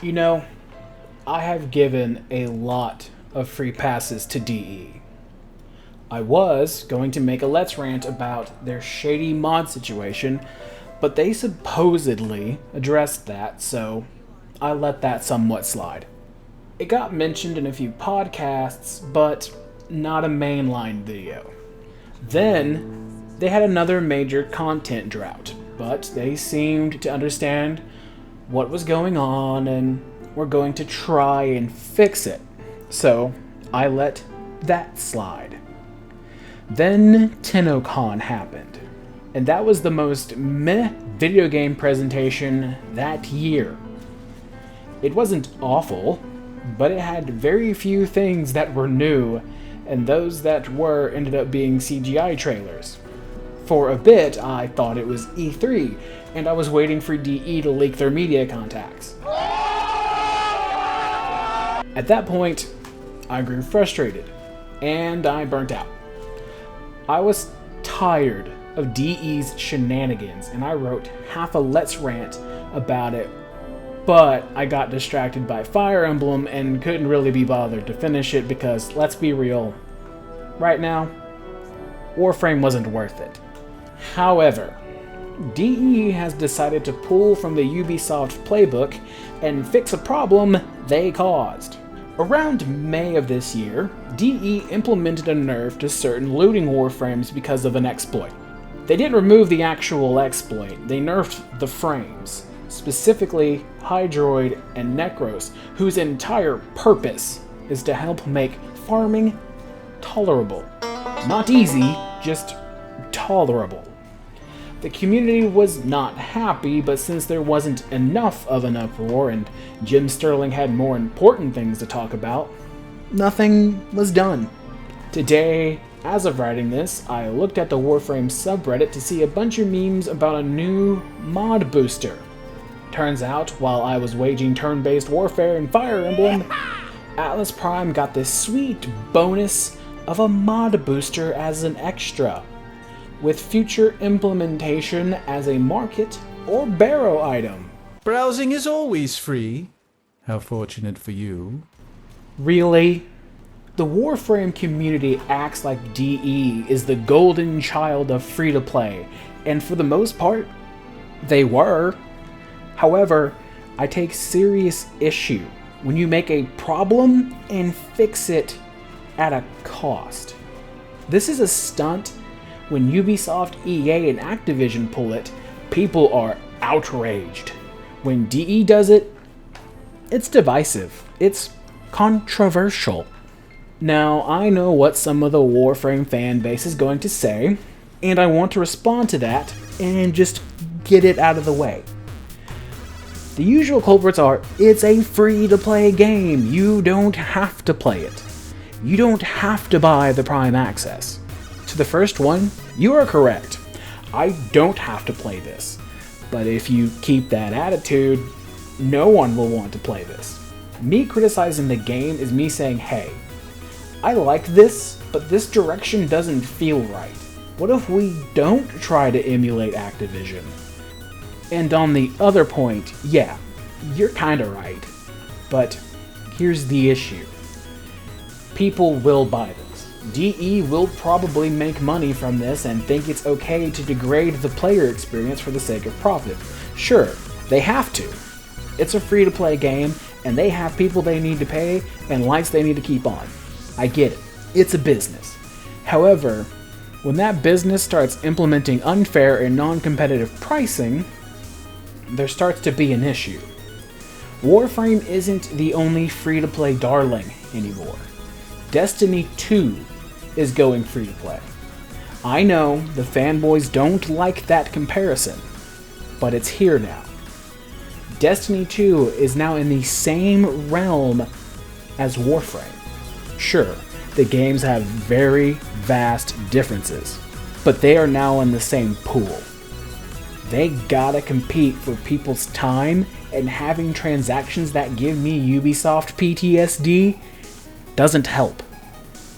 You know, I have given a lot of free passes to DE. I was going to make a Let's Rant about their shady mod situation, but they supposedly addressed that, so I let that somewhat slide. It got mentioned in a few podcasts, but not a mainline video. Then, they had another major content drought, but they seemed to understand what was going on and were going to try and fix it. So, I let that slide. Then TennoCon happened, and that was the most meh video game presentation that year. It wasn't awful, but it had very few things that were new, and those that were ended up being CGI trailers. For a bit, I thought it was E3, and I was waiting for DE to leak their media contacts. At that point, I grew frustrated, and I burnt out. I was tired of DE's shenanigans, and I wrote half a Let's Rant about it, but I got distracted by Fire Emblem and couldn't really be bothered to finish it because, let's be real, right now, Warframe wasn't worth it. However, DE has decided to pull from the Ubisoft playbook and fix a problem they caused. Around May of this year, DE implemented a nerf to certain looting warframes because of an exploit. They didn't remove the actual exploit, they nerfed the frames, specifically Hydroid and Necros, whose entire purpose is to help make farming tolerable. Not easy, just tolerable. The community was not happy, but since there wasn't enough of an uproar and Jim Sterling had more important things to talk about, nothing was done. Today, as of writing this, I looked at the Warframe subreddit to see a bunch of memes about a new mod booster. Turns out, while I was waging turn-based warfare in Fire Emblem, Atlas Prime got this sweet bonus of a mod booster as an extra, with future implementation as a market or barrow item. Browsing is always free. How fortunate for you. Really? The Warframe community acts like DE is the golden child of free-to-play, and for the most part, they were. However, I take serious issue when you make a problem and fix it at a cost. This is a stunt. When Ubisoft, EA, and Activision pull it, people are outraged. When DE does it, it's divisive. It's controversial. Now, I know what some of the Warframe fan base is going to say, and I want to respond to that and just get it out of the way. The usual culprits are, it's a free-to-play game. You don't have to play it. You don't have to buy the Prime Access. To the first one, you are correct. I don't have to play this. But if you keep that attitude, no one will want to play this. Me criticizing the game is me saying, hey, I like this, but this direction doesn't feel right. What if we don't try to emulate Activision? And on the other point, yeah, you're kinda right. But here's the issue. People will buy this. DE will probably make money from this and think it's okay to degrade the player experience for the sake of profit. Sure, they have to. It's a free-to-play game, and they have people they need to pay and lights they need to keep on. I get it. It's a business. However, when that business starts implementing unfair and non-competitive pricing, there starts to be an issue. Warframe isn't the only free-to-play darling anymore. Destiny 2 is going free-to-play. I know the fanboys don't like that comparison, but it's here now. Destiny 2 is now in the same realm as Warframe. Sure, the games have very vast differences, but they are now in the same pool. They gotta compete for people's time, and having transactions that give me Ubisoft PTSD doesn't help.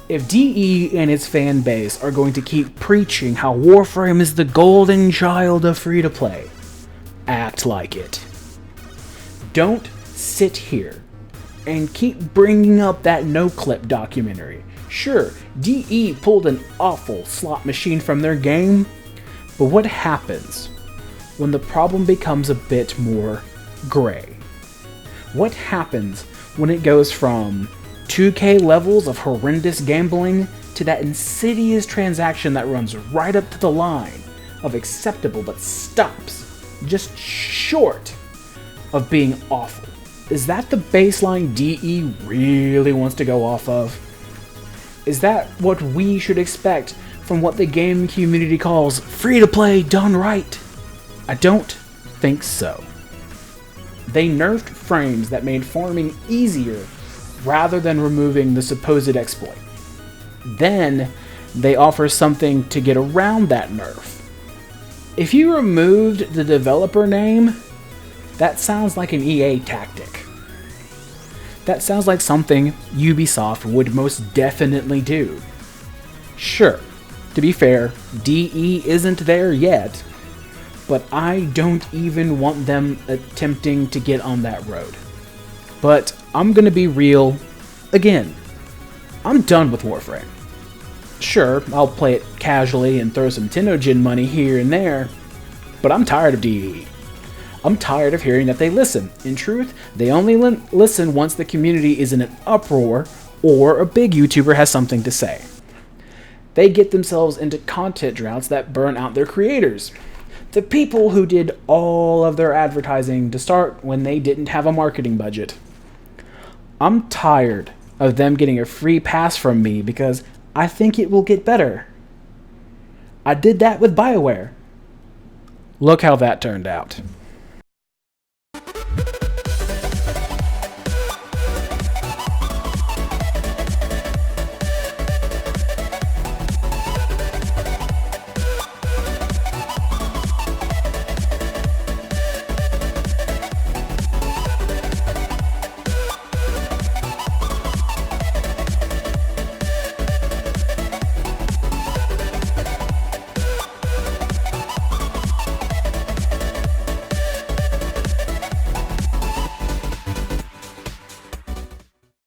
If DE and its fan base are going to keep preaching how Warframe is the golden child of free-to-play, act like it. Don't sit here and keep bringing up that no-clip documentary. Sure, DE pulled an awful slot machine from their game, but what happens when the problem becomes a bit more gray? What happens when it goes from 2K levels of horrendous gambling to that insidious transaction that runs right up to the line of acceptable but stops just short of being awful? Is that the baseline DE really wants to go off of? Is that what we should expect from what the game community calls free-to-play done right? I don't think so. They nerfed frames that made farming easier rather than removing the supposed exploit. Then they offer something to get around that nerf. If you removed the developer name, that sounds like an EA tactic. That sounds like something Ubisoft would most definitely do. Sure, to be fair, DE isn't there yet, but I don't even want them attempting to get on that road. But I'm gonna be real. Again, I'm done with Warframe. Sure, I'll play it casually and throw some Tennogen money here and there, but I'm tired of DE. I'm tired of hearing that they listen. In truth, they only listen once the community is in an uproar or a big YouTuber has something to say. They get themselves into content droughts that burn out their creators. The people who did all of their advertising to start when they didn't have a marketing budget. I'm tired of them getting a free pass from me because I think it will get better. I did that with BioWare. Look how that turned out.